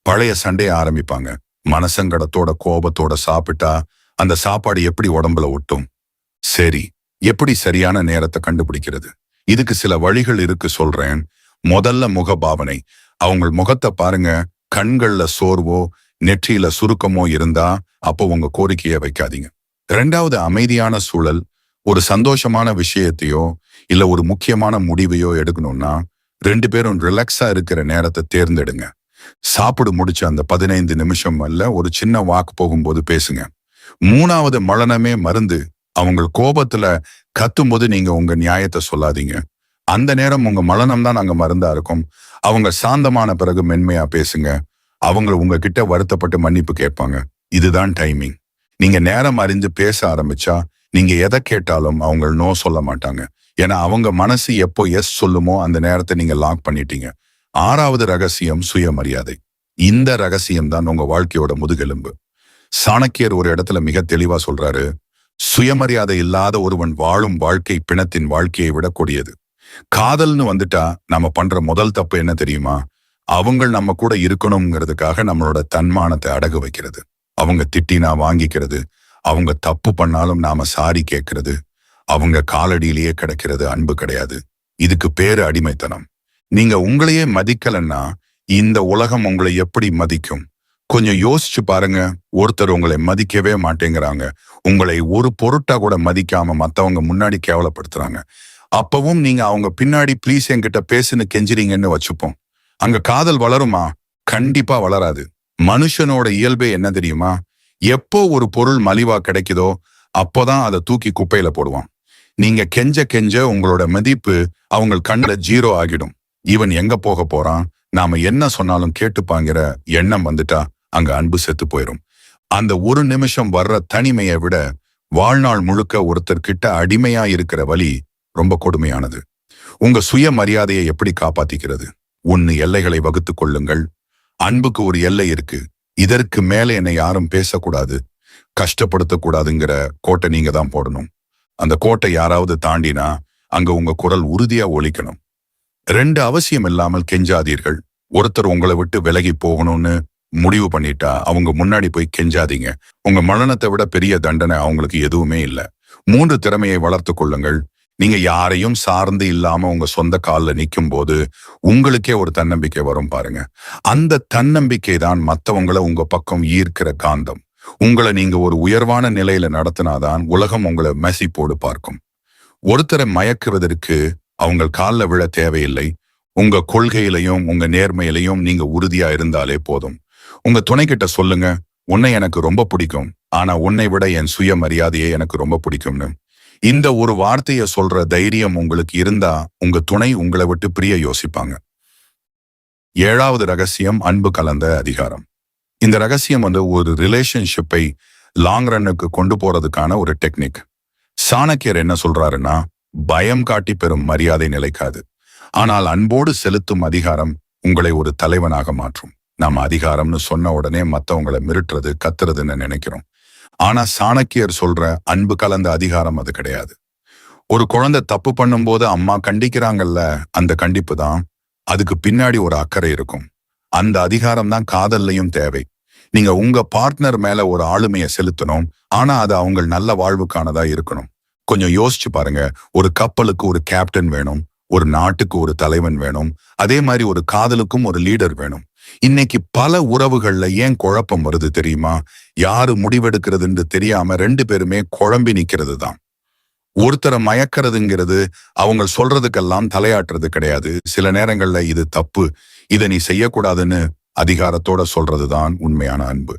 A: பழைய சண்டையை ஆரம்பிப்பாங்க. மனசங்கடத்தோட கோபத்தோட சாப்பிட்டா அந்த சாப்பாடு எப்படி உடம்புல ஒட்டும்? சரி, எப்படி சரியான நேரத்தை கண்டுபிடிக்கிறது? இதுக்கு சில வழிகள் இருக்கு, சொல்றேன். முதல்ல முகபாவனை. அவங்க முகத்தை பாருங்க. கண்கள்ல சோர்வோ நெற்றியில சுருக்கமோ இருந்தா அப்போ உங்க கோரிக்கையை வைக்காதீங்க. 2வது அமைதியான சூழல். ஒரு சந்தோஷமான விஷயத்தையோ இல்ல ஒரு முக்கியமான முடிவையோ எடுக்கணும்னா 2 பேரும் ரிலாக்ஸா இருக்கிற நேரத்தை தேர்ந்தெடுங்க. சாப்பிடு முடிச்ச அந்த 15 நிமிஷம் அல்ல ஒரு சின்ன வாக் போகும்போது பேசுங்க. 3வது மலனமே மருந்து. அவங்க கோபத்துல கத்தும்போது நீங்க உங்க நியாயத்தை சொல்லாதீங்க. அந்த நேரம் உங்க மலனம் தான் அங்க மருந்தா இருக்கும். அவங்க சாந்தமான பிறகு மென்மையா பேசுங்க. அவங்க உங்ககிட்ட வருத்தப்பட்டு மன்னிப்பு கேட்பாங்க. இதுதான் டைமிங். நீங்க நேரம் அறிந்து பேச ஆரம்பிச்சா நீங்க எதை கேட்டாலும் அவங்க நோ சொல்ல மாட்டாங்க. ஏன்னா அவங்க மனசு எப்போ எஸ் சொல்லுமோ அந்த நேரத்தை நீங்க லாக் பண்ணிட்டீங்க. 6வது ரகசியம் சுயமரியாதை. இந்த ரகசியம் தான் உங்க வாழ்க்கையோட முதுகெலும்பு. சாணக்கியர் ஒரு இடத்துல மிக தெளிவா சொல்றாரு, சுயமரியாதை இல்லாத ஒருவன் வாழும் வாழ்க்கை பிணத்தின் வாழ்க்கையை விட கொடியது. காதல்னு வந்துட்டா நம்ம பண்ற முதல் தப்பு என்ன தெரியுமா? அவங்க நம்ம கூட இருக்கணுங்கிறதுக்காக நம்மளோட தன்மானத்தை அடகு வைக்கிறது. அவங்க திட்டினா வாங்கிக்கிறது, அவங்க தப்பு பண்ணாலும் நாம சாரி கேட்கறது, அவங்க காலடியிலேயே கிடைக்கிறது அன்பு கிடையாது. இதுக்கு பேரு அடிமைத்தனம். நீங்க உங்களையே மதிக்கலன்னா இந்த உலகம் உங்களை எப்படி மதிக்கும்? கொஞ்சம் யோசிச்சு பாருங்க. ஒருத்தர் உங்களை மதிக்கவே மாட்டேங்கிறாங்க, உங்களை ஒரு பொருட்டா கூட மதிக்காம மத்தவங்க முன்னாடி கேவலப்படுத்துறாங்க. அப்பவும் நீங்க அவங்க பின்னாடி ப்ளீஸ் என்கிட்ட பேசுன்னு கெஞ்சிறீங்கன்னு வச்சுப்போம். அங்க காதல் வளருமா? கண்டிப்பா வளராது. மனுஷனோட இயல்பே என்ன தெரியுமா? எப்போ ஒரு பொருள் மலிவா கிடைக்குதோ அப்போதான் அதை தூக்கி குப்பையில போடுவான். நீங்க கெஞ்ச கெஞ்ச உங்களோட மதிப்பு அவங்க கண்ணுல 0 ஆகிடும். இவன் எங்க போக போறான், நாம என்ன சொன்னாலும் கேட்டுப்பாங்கிற எண்ணம் வந்துட்டா அங்க அன்பு செத்து போயிடும். அந்த ஒரு நிமிஷம் வர்ற தனிமையை விட வாழ்நாள் முழுக்க ஒருத்தர் கிட்ட அடிமையா இருக்கிற வலி ரொம்ப கொடுமையானது. உங்க சுய மரியாதையை எப்படி காப்பாத்திக்கிறது? ஒன்னு, எல்லைகளை வகுத்துக் கொள்ளுங்கள். அன்புக்கு ஒரு எல்லை இருக்கு. இதற்கு மேல என்னை யாரும் பேசக்கூடாது, கஷ்டப்படுத்தக்கூடாதுங்கிற கோட்டை நீங்க தான் போடணும். அந்த கோட்டை யாராவது தாண்டினா அங்க உங்க குரல் உறுதியா ஒலிக்கணும். 2, அவசியம் இல்லாமல் கெஞ்சாதீர்கள். ஒருத்தர் உங்களை விட்டு விலகி போகணும்னு முடிவு பண்ணிட்டா அவங்க முன்னாடி போய் கெஞ்சாதீங்க. உங்க மரணத்தை விட பெரிய தண்டனை அவங்களுக்கு எதுவுமே இல்லை. 3, திறமையை வளர்த்து கொள்ளுங்கள். நீங்க யாரையும் சார்ந்து இல்லாம உங்க சொந்த காலில் நிற்கும் போது உங்களுக்கே ஒரு தன்னம்பிக்கை வரும் பாருங்க. அந்த தன்னம்பிக்கை தான் மத்தவங்களை உங்க பக்கம் ஈர்க்கிற காந்தம். உங்களை நீங்க ஒரு உயர்வான நிலையில நடத்தினாதான் உலகம் உங்களை மெசிப்போடு பார்க்கும். ஒருத்தரை மயக்குவதற்கு அவங்க காலில் விழ தேவையில்லை. உங்க கொள்கையிலையும் உங்க நேர்மையிலையும் நீங்க உறுதியா இருந்தாலே போதும். உங்க துணைக்கிட்ட சொல்லுங்க, உன்னை எனக்கு ரொம்ப பிடிக்கும், ஆனா உன்னை விட என் சுய மரியாதையே எனக்கு ரொம்ப பிடிக்கும்னு. இந்த ஒரு வார்த்தையை சொல்ற தைரியம் உங்களுக்கு இருந்தா உங்க துணை உங்களை விட்டு பிரிய யோசிப்பாங்க. 7வது ரகசியம், அன்பு கலந்த அதிகாரம். இந்த ரகசியம் ஒரு ரிலேஷன்ஷிப்பை லாங் ரன்னுக்கு கொண்டு போறதுக்கான ஒரு டெக்னிக். சாணக்கியர் என்ன சொல்றாருன்னா, பயம் காட்டி பெறும் மரியாதை நிலைக்காது, ஆனால் அன்போடு செலுத்தும் அதிகாரம் உங்களை ஒரு தலைவனாக மாற்றும். நம்ம அதிகாரம்னு சொன்ன உடனே மத்தவங்களை மிரட்டுறது, கத்துறதுன்னு நினைக்கிறோம். ஆனா சாணக்கியர் சொல்ற அன்பு கலந்த அதிகாரம் அது கிடையாது. ஒரு குழந்தை தப்பு பண்ணும்போது அம்மா கண்டிக்கிறாங்கல்ல, அந்த கண்டிப்பு தான். அதுக்கு பின்னாடி ஒரு அக்கறை இருக்கும். அந்த அதிகாரம் தான் காதல்லையும் தேவை. நீங்க உங்க பார்ட்னர் மேல ஒரு ஆளுமையை செலுத்தணும், ஆனா அது அவங்க நல்ல வாழ்வுக்கானதா இருக்கணும். கொஞ்சம் யோசிச்சு பாருங்க. ஒரு கப்பலுக்கு ஒரு கேப்டன் வேணும், ஒரு நாட்டுக்கு ஒரு தலைவன் வேணும், அதே மாதிரி ஒரு காதலுக்கும் ஒரு லீடர் வேணும். இன்னைக்கு பல உறவுகள்ல ஏன் குழப்பம் வருது தெரியுமா? யாரு முடிவெடுக்கிறதுன்னு தெரியாம 2 பேருமே குழம்பி நிக்கிறது தான். ஒருத்தரை மயக்கிறதுங்கிறது அவங்க சொல்றதுக்கெல்லாம் தலையாட்டுறது கிடையாது. சில நேரங்கள்ல இது தப்பு, இதை நீ செய்யக்கூடாதுன்னு அதிகாரத்தோட சொல்றதுதான் உண்மையான அன்பு.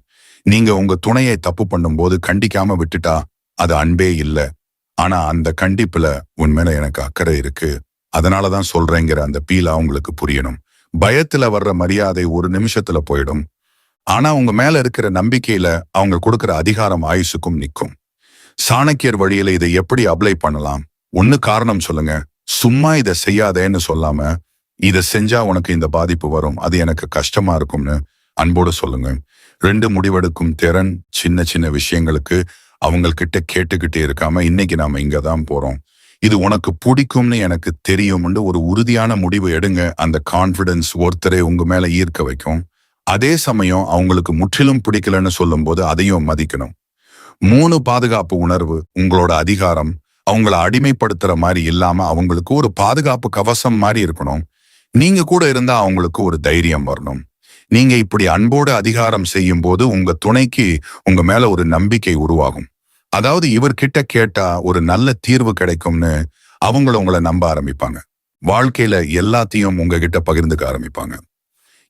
A: நீங்க உங்க துணையை தப்பு பண்ணும்போது கண்டிக்காம விட்டுட்டா அது அன்பே இல்லை. ஆனா அந்த கண்டிப்புல உண்மையில எனக்கு அக்கறை இருக்கு, அதனாலதான் சொல்றேங்கிற அந்த பீல் அவங்களுக்கு புரியணும். பயத்துல வர்ற மரியாதை ஒரு நிமிஷத்துல போயிடும். ஆனா உங்க மேல இருக்கிற நம்பிக்கையில அவங்க கொடுக்கிற அதிகாரம் ஆயுசுக்கும் நிற்கும். சாணக்கியர் வழியில இதை எப்படி அப்ளை பண்ணலாம்? 1, காரணம் சொல்லுங்க. சும்மா இதை செய்யாதேன்னு சொல்லாம, இதை செஞ்சா உனக்கு இந்த பாதிப்பு வரும், அது எனக்கு கஷ்டமா இருக்கும்னு அன்போடு சொல்லுங்க. 2, முடிவெடுக்கும் திறன். சின்ன சின்ன விஷயங்களுக்கு அவங்கக்கிட்ட கேட்டுக்கிட்டே இருக்காம, இன்னைக்கு நாம இங்கதான் போறோம், இது உனக்கு பிடிக்கும்னு எனக்கு தெரியும்னு ஒரு உறுதியான முடிவு எடுங்க. அந்த கான்பிடன்ஸ் ஒருத்தரை உங்க மேல ஈர்க்க வைக்கும். அதே சமயம் அவங்களுக்கு முற்றிலும் பிடிக்கலன்னு சொல்லும் போது அதையும் மதிக்கணும். 3, பாதுகாப்பு உணர்வு. உங்களோட அதிகாரம் அவங்கள அடிமைப்படுத்துற மாதிரி இல்லாம அவங்களுக்கு ஒரு பாதுகாப்பு கவசம் மாதிரி இருக்கணும். நீங்க கூட இருந்தா அவங்களுக்கு ஒரு தைரியம் வரணும். நீங்க இப்படி அன்போடு அதிகாரம் செய்யும் போது உங்க துணைக்கு உங்க மேல ஒரு நம்பிக்கை உருவாகும். அதாவது இவர்கிட்ட கேட்டா ஒரு நல்ல தீர்வு கிடைக்கும்னு அவங்கள உங்களை நம்ப ஆரம்பிப்பாங்க. வாழ்க்கையில எல்லாத்தையும் உங்ககிட்ட பகிர்ந்துக்க ஆரம்பிப்பாங்க.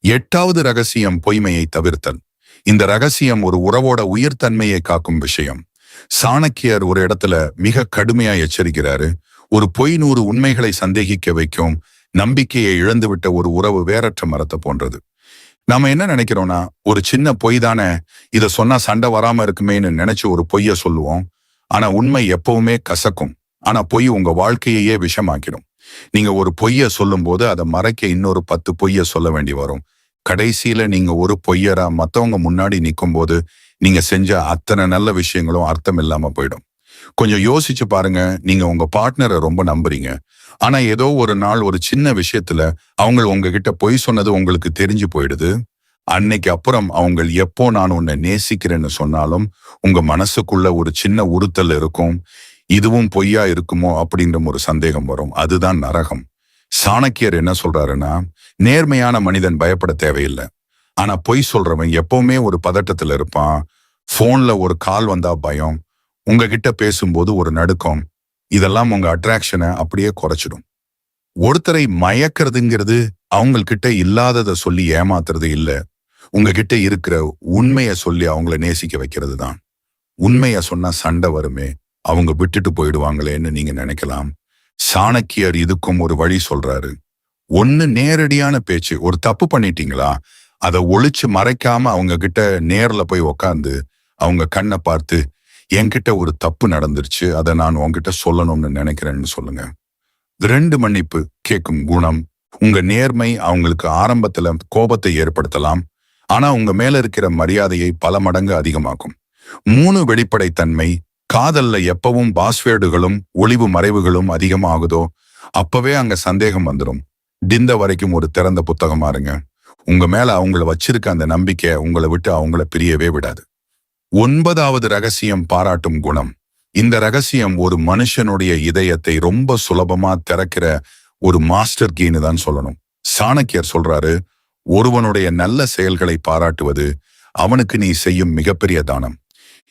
A: 8வது ரகசியம், பொய்மையை தவிர்த்தல். இந்த ரகசியம் ஒரு உறவோட உயிர்த்தன்மையை காக்கும் விஷயம். சாணக்கியர் ஒரு இடத்துல மிக கடுமையா எச்சரிக்கிறாரு. ஒரு பொய் 100 உண்மைகளை சந்தேகிக்க வைக்கும். நம்பிக்கையை இழந்துவிட்ட ஒரு உறவு வேறற்ற மரத்தை போன்றது. நாம என்ன நினைக்கிறோம்னா, ஒரு சின்ன பொய் தானே, இதை சொன்னா சண்டை வராம இருக்குமேன்னு நினைச்சு ஒரு பொய்ய சொல்லுவோம். ஆனா உண்மை எப்பவுமே கசக்கும். ஆனா பொய் உங்க வாழ்க்கையே விஷமாக்கிடும். நீங்க ஒரு பொய்ய சொல்லும் போது அதை மறைக்க இன்னொரு 10 பொய்ய சொல்ல வேண்டி வரும். கடைசியில நீங்க ஒரு பொய்யரா மத்தவங்க முன்னாடி நிற்கும் போது நீங்க செஞ்ச அத்தனை நல்ல விஷயங்களும் அர்த்தம் இல்லாம போயிடும். கொஞ்சம் யோசிச்சு பாருங்க. நீங்க உங்க பார்ட்னரை ரொம்ப நம்புறீங்க, ஆனா ஏதோ ஒரு நாள் ஒரு சின்ன விஷயத்துல அவங்க உங்ககிட்ட பொய் சொன்னது உங்களுக்கு தெரிஞ்சு போயிடுது. அன்னைக்கு அப்புறம் அவங்க எப்போ நான் உன்னை நேசிக்கிறேன்னு சொன்னாலும் உங்க மனசுக்குள்ள ஒரு சின்ன உறுத்தல் இருக்கும். இதுவும் பொய்யா இருக்குமோ அப்படின்ற ஒரு சந்தேகம் வரும். அதுதான் நரகம். சாணக்கியர் என்ன சொல்றாருன்னா, நேர்மையான மனிதன் பயப்பட தேவையில்லை, ஆனா பொய் சொல்றவன் எப்பவுமே ஒரு பதட்டத்துல இருப்பான். போன்ல ஒரு கால் வந்தா பயம், உங்ககிட்ட பேசும்போது ஒரு நடுக்கம், இதெல்லாம் உங்க அட்ராக்ஷனை அப்படியே குறைச்சிடும். ஒருத்தரை மயக்கிறதுங்கிறது அவங்கக்கிட்ட இல்லாததை சொல்லி ஏமாத்துறது இல்ல, உங்ககிட்ட இருக்கிற உண்மையை சொல்லி அவங்கள நேசிக்க வைக்கிறது தான். உண்மைய சொன்னா சண்டை வருமே, அவங்க விட்டுட்டு போயிடுவாங்களேன்னு நீங்க நினைக்கலாம். சாணக்கியர் இதுக்கும் ஒரு வழி சொல்றாரு. 1, நேரடியான பேச்சு. ஒரு தப்பு பண்ணிட்டீங்களா, அதை ஒளிச்சு மறைக்காம அவங்க கிட்ட நேர்ல போய் உக்காந்து அவங்க கண்ணை பார்த்து, என்கிட்ட ஒரு தப்பு நடந்துருச்சு, அதை நான் உங்ககிட்ட சொல்லணும்னு நினைக்கிறேன்னு சொல்லுங்க. 2 மன்னிப்பு கேட்கும் குணம். உங்க நேர்மை அவங்களுக்கு ஆரம்பத்துல கோபத்தை ஏற்படுத்தலாம், ஆனா உங்க மேல இருக்கிற மரியாதையை பல மடங்கு அதிகமாக்கும். 3 வெளிப்படைத்தன்மை. காதல்ல எப்பவும் பாஸ்வேர்டுகளும் ஒளிவு மறைவுகளும் அதிகமாகுதோ அப்பவே அங்க சந்தேகம் வந்துடும். டிந்த வரைக்கும் ஒரு திறந்த புத்தகமா இருங்க. உங்க மேல அவங்கள வச்சிருக்க அந்த நம்பிக்கை உங்களை விட்டு அவங்கள பிரியவே விடாது. 9வது ரகசியம் பாராட்டும் குணம். இந்த ரகசியம் ஒரு மனுஷனுடைய இதயத்தை ரொம்ப சுலபமா திறக்கிற ஒரு மாஸ்டர் கீன்னு தான் சொல்லணும். சாணக்கியர் சொல்றாரு, ஒருவனுடைய நல்ல செயல்களை பாராட்டுவது அவனுக்கு நீ செய்யும் மிகப்பெரிய தானம்.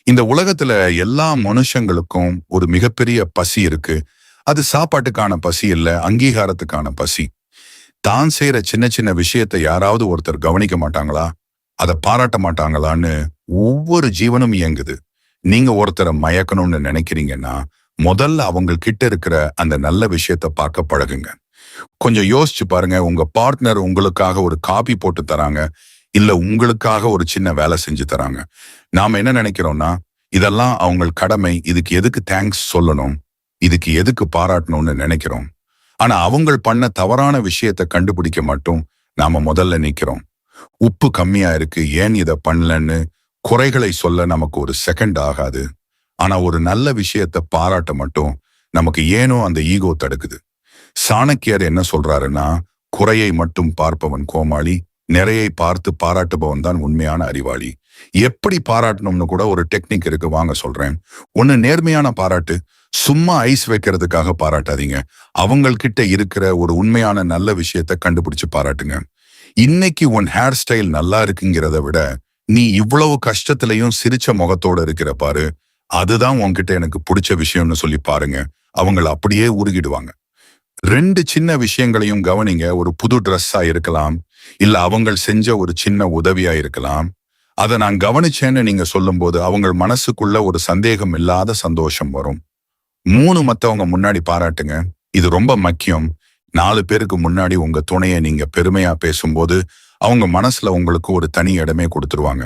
A: இந்த உலகத்துல எல்லா மனுஷங்களுக்கும் ஒரு மிகப்பெரிய பசி இருக்கு. அது சாப்பாட்டுக்கான பசி இல்ல, அங்கீகாரத்துக்கான பசி. தான் செய்யற சின்ன சின்ன விஷயத்தை யாராவது ஒருத்தர் கவனிக்க மாட்டாங்களா, அதை பாராட்ட மாட்டாங்களான்னு ஒவ்வொரு ஜீவனும் இயங்குது. நீங்க ஒருத்தரை மயக்கணும்னு நினைக்கிறீங்கன்னா முதல்ல அவங்க கிட்ட இருக்கிற அந்த நல்ல விஷயத்த பார்க்க பழகுங்க. கொஞ்சம் யோசிச்சு பாருங்க, உங்க பார்ட்னர் உங்களுக்காக ஒரு காபி போட்டு தராங்க, இல்ல உங்களுக்காக ஒரு சின்ன வேலை செஞ்சு தராங்க. நாம என்ன நினைக்கிறோம்னா, இதெல்லாம் அவங்க கடமை, இதுக்கு எதுக்கு தேங்க்ஸ் சொல்லணும், இதுக்கு எதுக்கு பாராட்டணும்னு நினைக்கிறோம். ஆனா அவங்க பண்ண தவறான விஷயத்த கண்டுபிடிக்க மட்டும் நாம முதல்ல நிக்கிறோம். உப்பு கம்மியா இருக்கு, ஏன் இதை பண்ணலன்னு குறைகளை சொல்ல நமக்கு ஒரு செகண்ட் ஆகாது. ஆனா ஒரு நல்ல விஷயத்த பாராட்ட மட்டும் நமக்கு ஏனோ அந்த ஈகோ தடுக்குது. சாணக்கியர் என்ன சொல்றாருன்னா, குறையை மட்டும் பார்ப்பவன் கோமாளி, நிறையை பார்த்து பாராட்டுபவன் தான் உண்மையான அறிவாளி. எப்படி பாராட்டணும்னு கூட ஒரு டெக்னிக் இருக்கு, வாங்க சொல்றேன். ஒண்ணு, நேர்மையான பாராட்டு. சும்மா ஐஸ் வைக்கிறதுக்காக பாராட்டாதீங்க. அவங்கள்கிட்ட இருக்கிற ஒரு உண்மையான நல்ல விஷயத்த கண்டுபிடிச்சு பாராட்டுங்க. இன்னைக்கு உன் ஹேர் ஸ்டைல் நல்லா இருக்குங்கிறத விட நீ இவ்வளவு கஷ்டத்திலையும் சிரிச்ச முகத்தோட இருக்கிற பாரு, அதுதான் உன்கிட்ட எனக்கு பிடிச்ச விஷயம்னு சொல்லி பாருங்க. அவங்கள அப்படியே உருகிடுவாங்க. 2 சின்ன விஷயங்களையும் கவனிங்க. ஒரு புது ட்ரெஸ்ஸா இருக்கலாம், இல்ல அவங்க செஞ்ச ஒரு சின்ன உதவியா இருக்கலாம். அதை நான் கவனிச்சேன்னு நீங்க சொல்லும் போது அவங்க மனசுக்குள்ள ஒரு சந்தேகம் இல்லாத சந்தோஷம் வரும். 3, மத்தவங்க முன்னாடி பாராட்டுங்க. இது ரொம்ப முக்கியம். 4 பேருக்கு முன்னாடி உங்க துணையை நீங்க பெருமையா பேசும்போது அவங்க மனசுல உங்களுக்கு ஒரு தனி இடமே கொடுத்துருவாங்க.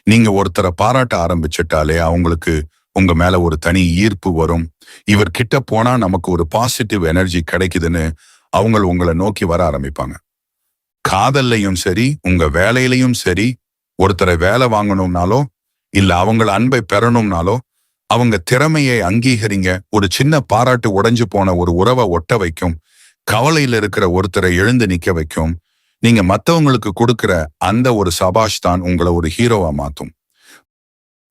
A: நீங்க ஒருத்தரை பாராட்ட ஆரம்பிச்சிட்டாலே அவங்களுக்கு உங்க மேல ஒரு தனி ஈர்ப்பு வரும். இவர்கிட்ட போனா நமக்கு ஒரு பாசிட்டிவ் எனர்ஜி கிடைக்குதுன்னு அவங்க உங்களை நோக்கி வர ஆரம்பிப்பாங்க. காதல்லையும் சரி, உங்க வேலையிலையும் சரி, ஒருத்தரை வேலை வாங்கணும்னாலோ இல்ல அவங்கள அன்பை பெறணும்னாலோ அவங்க திறமையை அங்கீகரிங்க. ஒரு சின்ன பாராட்டு உடைஞ்சு போன ஒரு உறவை ஒட்ட வைக்கும். கவலையில இருக்கிற ஒருத்தரை எழுந்து நிக்க வைக்கும். நீங்க மத்தவங்களுக்கு கொடுக்கிற அந்த ஒரு சபாஷ் தான் உங்களை ஒரு ஹீரோவா மாத்தும்.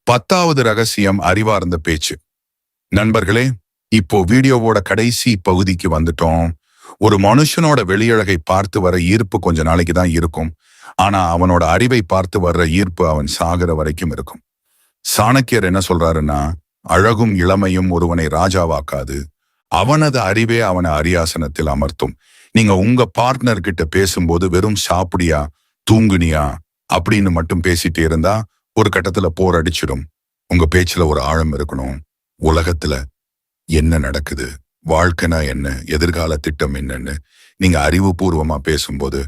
A: 10வது ரகசியம் அறிவார்ந்த பேச்சு. நண்பர்களே, இப்போ வீடியோவோட கடைசி பகுதிக்கு வந்துட்டோம். ஒரு மனுஷனோட வெளியழகை பார்த்து வர ஈர்ப்பு கொஞ்ச நாளைக்கு தான் இருக்கும். ஆனா அவனோட அறிவை பார்த்து வர்ற ஈர்ப்பு அவன் சாகிற வரைக்கும் இருக்கும். சாணக்கியர் என்ன சொல்றாருன்னா, அழகும் இளமையும் ஒருவனை ராஜாவாக்காது, அவனது அறிவே அவனை அரியாசனத்தில் அமர்த்தும். நீங்க உங்க பார்ட்னர் கிட்ட பேசும்போது வெறும் சாப்பிடியா தூங்குனியா அப்படின்னு மட்டும் பேசிட்டே இருந்தா ஒரு கட்டத்துல போர் அடிச்சிடும். உங்க பேச்சுல ஒரு ஆழம் இருக்கணும். உலகத்துல என்ன நடக்குது, வாழ்க்கைனா என்ன, எதிர்கால திட்டம் என்னன்னு நீங்க அறிவுபூர்வமா பேசும்போது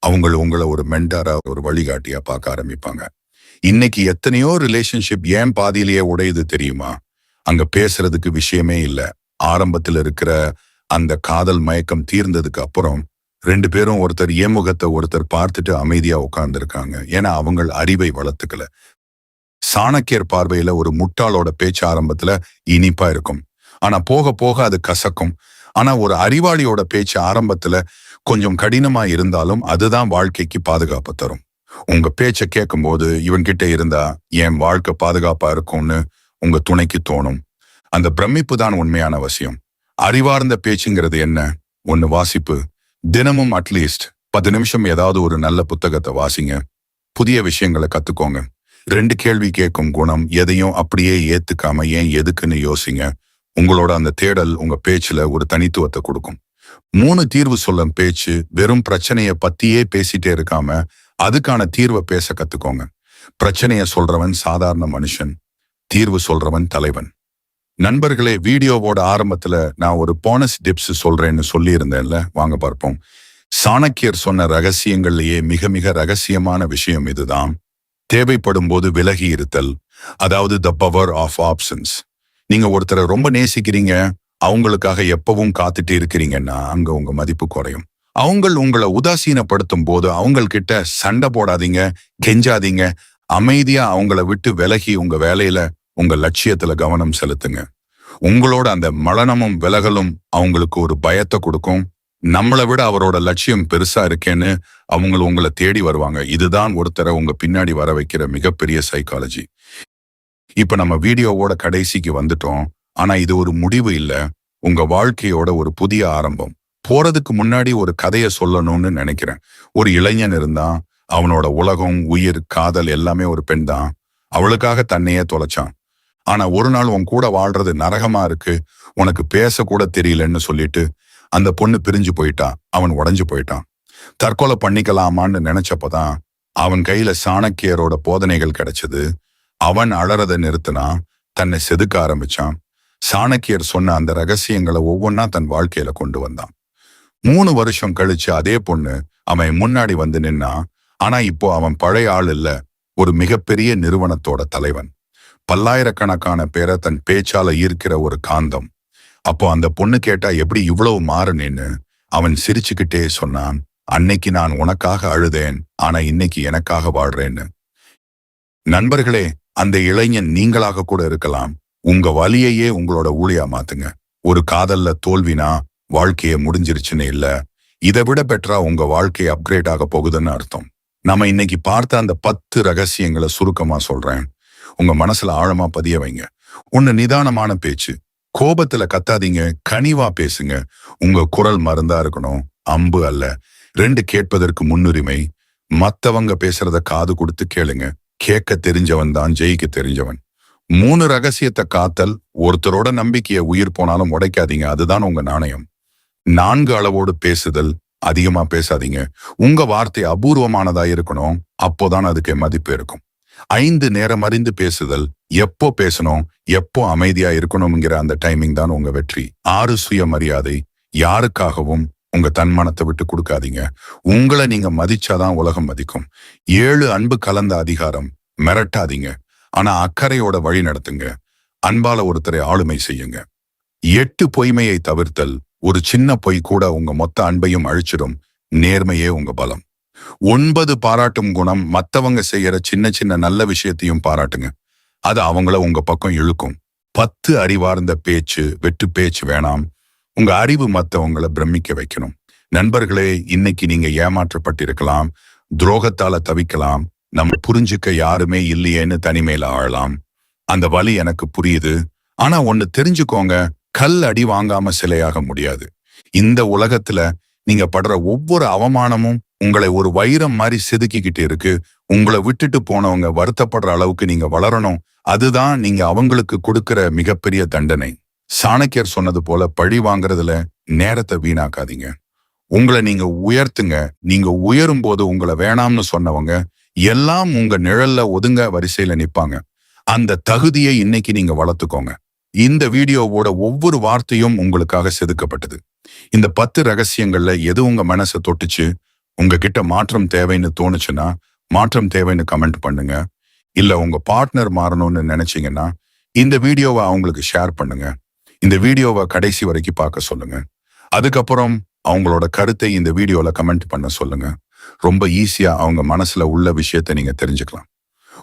A: உங்களை ஒரு மென்டாரா, ஒரு வழிகாட்டியா பார்க்க ஆரம்பிப்பாங்க. இன்னைக்கு எத்தனையோ ரிலேஷன்ஷிப் ஏன் பாதியிலேயே உடையுது தெரியுமா? அங்க பேசுறதுக்கு விஷயமே இல்லை. ஆரம்பத்துல இருக்கிற அந்த காதல் மயக்கம் தீர்ந்ததுக்கு அப்புறம் 2 பேரும் ஒருத்தர் ஏமுகத்தை ஒருத்தர் பார்த்துட்டு அமைதியா உட்கார்ந்து இருக்காங்க. ஏன்னா அவங்க அறிவை வளர்த்துக்கல. சாணக்கியர் பார்வையில ஒரு முட்டாளோட பேச்சு ஆரம்பத்துல இனிப்பா இருக்கும், ஆனா போக போக அது கசக்கும். ஆனா ஒரு அறிவாளியோட பேச்சு ஆரம்பத்துல கொஞ்சம் கடினமா இருந்தாலும் அதுதான் வாழ்க்கைக்கு பாதுகாப்பு தரும். உங்க பேச்ச கேட்கும் போது இவன்கிட்ட இருந்தா என் வாழ்க்கை பாதுகாப்பா இருக்கும்னு உங்க துணைக்கு தோணும். அந்த பிரமிப்பு தான் உண்மையான அவசியம். அறிவார்ந்த பேச்சுங்கிறது என்ன? ஒன்னு, வாசிப்பு. தினமும் அட்லீஸ்ட் 10 நிமிஷம் ஏதாவது ஒரு நல்ல புத்தகத்தை வாசிங்க. புதிய விஷயங்களை கத்துக்கோங்க. 2, கேள்வி கேட்கும் குணம். எதையும் அப்படியே ஏத்துக்காம ஏன் எதுக்குன்னு யோசிங்க. உங்களோட அந்த தேடல் உங்க பேச்சுல ஒரு தனித்துவத்தை கொடுக்கும். 3, தீர்வு சொல்லும் பேச்சு. வெறும் பிரச்சனைய பத்தியே பேசிட்டே இருக்காம அதுக்கான தீர்வை பேச கத்துக்கோங்க. பிரச்சனைய சொல்றவன் சாதாரண மனுஷன், தீர்வு சொல்றவன் தலைவன். நண்பர்களே, வீடியோவோட ஆரம்பத்துல நான் ஒரு போனஸ் டிப்ஸ் சொல்றேன்னு சொல்லி இருந்தேன்ல, வாங்க பார்ப்போம். சாணக்கியர் சொன்ன ரகசியங்கள்லயே மிக மிக ரகசியமான விஷயம் இதுதான். தேவைப்படும் போது விலகி இருத்தல், அதாவது த பவர் ஆஃப் ஆப்ஷன்ஸ். நீங்க ஒருத்தரை ரொம்ப நேசிக்கிறீங்க, அவங்களுக்காக எப்பவும் காத்துட்டு இருக்கிறீங்கன்னா அங்க உங்க மதிப்பு குறையும். உங்களை உதாசீனப்படுத்தும் போது அவங்கள்கிட்ட சண்டை போடாதீங்க, கெஞ்சாதீங்க. அமைதியா அவங்கள விட்டு விலகி உங்க வேலையில, உங்க லட்சியத்துல கவனம் செலுத்துங்க. உங்களோட அந்த மலனமும் விலகலும் அவங்களுக்கு ஒரு பயத்தை கொடுக்கும். நம்மளை விட அவரோட லட்சியம் பெருசா இருக்கேன்னு அவங்க உங்களை தேடி வருவாங்க. இதுதான் ஒருத்தரை உங்க பின்னாடி வர வைக்கிற மிகப்பெரிய சைக்காலஜி. இப்ப நம்ம வீடியோவோட கடைசிக்கு வந்துட்டோம். ஆனா இது ஒரு முடிவு இல்ல, உங்க வாழ்க்கையோட ஒரு புதிய ஆரம்பம். போறதுக்கு முன்னாடி ஒரு கதையை சொல்லணும்னு நினைக்கிறேன். ஒரு இளைஞன் இருந்தான். அவனோட உலகம், உயிர், காதல் எல்லாமே ஒரு பெண் தான். அவளுக்காக தன்னையே தொலைச்சான். ஆனா ஒரு நாள் உன் கூட வாழ்றது நரகமா இருக்கு, உனக்கு பேச கூட தெரியலன்னு சொல்லிட்டு அந்த பொண்ணு பிரிஞ்சு போயிட்டான். அவன் உடைஞ்சு போயிட்டான். தற்கொலை பண்ணிக்கலாமான்னு நினைச்சப்பதான் அவன் கையில சாணக்கியரோட போதனைகள் கிடைச்சது. அவன் அழறதை நிறுத்தினான், தன்னை செதுக்க ஆரம்பிச்சான். சாணக்கியர் சொன்ன அந்த ரகசியங்களை ஒவ்வொன்னா தன் வாழ்க்கையில கொண்டு வந்தான். 3 வருஷம் கழிச்சு அதே பொண்ணு அவன் முன்னாடி வந்து நின்னா. ஆனா இப்போ அவன் பழைய ஆள் இல்ல, ஒரு மிகப்பெரிய நிறுவனத்தோட தலைவன். பல்லாயிரக்கணக்கான பேரை தன் பேச்சால ஈர்க்கிற ஒரு காந்தம். அப்போ அந்த பொண்ணு கேட்டா, எப்படி இவ்வளவு மாறுனேன்னு? அவன் சிரிச்சுக்கிட்டே சொன்னான், அன்னைக்கு நான் உனக்காக அழுதேன், ஆனா இன்னைக்கு எனக்காக வாழ்றேன்னு. நண்பர்களே, அந்த இளைஞன் நீங்களாக கூட இருக்கலாம். உங்க வலியையே உங்களோட ஊழியா மாத்துங்க. ஒரு காதல்ல தோல்வினா வாழ்க்கைய முடிஞ்சிருச்சுன்னு இல்ல, இதை விட பெட்டரா உங்க வாழ்க்கை அப்கிரேட் ஆக போகுதுன்னு அர்த்தம். நம்ம இன்னைக்கு பார்த்த அந்த 10 ரகசியங்களை சுருக்கமா சொல்றேன். உங்க மனசுல ஆழமா பதிய வைங்க. ஒண்ணு, நிதானமான பேச்சு. கோபத்துல கத்தாதீங்க, கனிவா பேசுங்க. உங்க குரல் மருந்தா இருக்கணும், அம்பு அல்ல. 2, கேட்பதற்கு முன்னுரிமை. மத்தவங்க பேசுறத காது கொடுத்து கேளுங்க. கேட்க தெரிஞ்சவன் தான் ஜெயிக்க தெரிஞ்சவன். 3, ரகசியத்தை காத்தல். ஒருத்தரோட நம்பிக்கையை உயிர் போனாலும் உடைக்காதீங்க, அதுதான் உங்க நாணயம். 4, அளவோடு பேசுதல். அதிகமா பேசாதீங்க. உங்க வார்த்தை அபூர்வமானதா இருக்கணும், அப்போதான் அதுக்கு மதிப்பு இருக்கும். 5, நேரம் அறிந்து பேசுதல். எப்போ பேசணும், எப்போ அமைதியா இருக்கணும்ங்கிற அந்த டைமிங் தான் உங்க வெற்றி. 6, சுயமரியாதை. யாருக்காகவும் உங்க தன்மானத்தை விட்டு கொடுக்காதீங்க. உங்களை நீங்க மதிச்சாதான் உலகம் மதிக்கும். 7, அன்பு கலந்த அதிகாரம். மிரட்டாதீங்க, ஆனா அக்கறையோட வழி நடத்துங்க. அன்பால ஒருத்தரை ஆளுமை செய்யுங்க. 8, பொய்மையை தவிர்த்தல். ஒரு சின்ன பொய் கூட உங்க மொத்த அன்பையும் அழிச்சிடும். நேர்மையே உங்க பலம். 9, பாராட்டும் குணம். மத்தவங்க செய்யற சின்ன சின்ன நல்ல விஷயத்தையும் பாராட்டுங்க, அது அவங்கள உங்க பக்கம் இழுக்கும். 10, அறிவார்ந்த பேச்சு. வெட்டு பேச்சு வேணாம். உங்க அறிவு மத்தவங்களை பிரமிக்க வைக்கணும். நண்பர்களே, இன்னைக்கு நீங்க ஏமாற்றப்பட்டிருக்கலாம், துரோகத்தால தவிக்கலாம், நம்ம புரிஞ்சுக்க யாருமே இல்லையேன்னு தனிமையில ஆழலாம். அந்த வலி எனக்கு புரியுது. ஆனா ஒண்ணு தெரிஞ்சுக்கோங்க, கல் அடி வாங்காம சிலையாக முடியாது. இந்த உலகத்துல நீங்க படுற ஒவ்வொரு அவமானமும் உங்களை ஒரு வைரம் மாதிரி செதுக்கிக்கிட்டு இருக்கு. உங்களை விட்டுட்டு போனவங்க வருத்தப்படுற அளவுக்கு நீங்க வளரணும். அதுதான் நீங்க அவங்களுக்கு கொடுக்கிற மிகப்பெரிய தண்டனை. சாணக்கியர் சொன்னது போல, பழி வாங்குறதுல நேரத்தை வீணாக்காதீங்க. உங்களை நீங்க உயர்த்துங்க. நீங்க உயரும் போது உங்களை வேணாம்னு சொன்னவங்க எல்லாம் உங்க நிழல்ல ஒதுங்க வரிசையில நிப்பாங்க. அந்த தகுதியை இன்னைக்கு நீங்க வளர்த்துக்கோங்க. இந்த வீடியோவோட ஒவ்வொரு வார்த்தையும் உங்களுக்காக செதுக்கப்பட்டது. இந்த 10 ரகசியங்கள்ல எது உங்க மனசை தொட்டுச்சு, உங்ககிட்ட மாற்றம் தேவைன்னு தோணுச்சுன்னா மாற்றம் தேவைன்னு கமெண்ட் பண்ணுங்க. இல்ல உங்க பார்ட்னர் மாறணும்னு நினைச்சீங்கன்னா இந்த வீடியோவை அவங்களுக்கு ஷேர் பண்ணுங்க. இந்த வீடியோவை கடைசி வரைக்கும் பார்க்க சொல்லுங்க. அதுக்கப்புறம் அவங்களோட கருத்தை இந்த வீடியோல கமெண்ட் பண்ண சொல்லுங்க. ரொம்ப ஈஸியா அவங்க மனசுல உள்ள விஷயத்தை நீங்க தெரிஞ்சுக்கலாம்.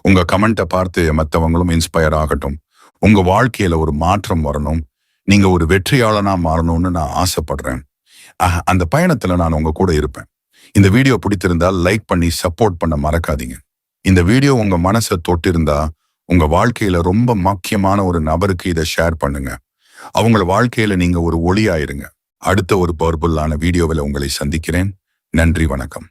A: உங்க கமெண்ட்டை பார்த்து மற்றவங்களும் இன்ஸ்பயர் ஆகட்டும். உங்க வாழ்க்கையில ஒரு மாற்றம் வரணும், நீங்க ஒரு வெற்றியாளனா மாறணும்னு நான் ஆசைப்படுறேன். அந்த பயணத்துல நான் உங்க கூட இருப்பேன். இந்த வீடியோ பிடித்திருந்தால் லைக் பண்ணி சப்போர்ட் பண்ண மறக்காதீங்க. இந்த வீடியோ உங்க மனசை தொட்டிருந்தா உங்க வாழ்க்கையில ரொம்ப முக்கியமான ஒரு நபருக்கு இதை ஷேர் பண்ணுங்க. அவங்கள வாழ்க்கையில நீங்க ஒரு ஒளியாயிருங்க. அடுத்த ஒரு பவர்ஃபுல்லான வீடியோவில் உங்களை சந்திக்கிறேன். நன்றி, வணக்கம்.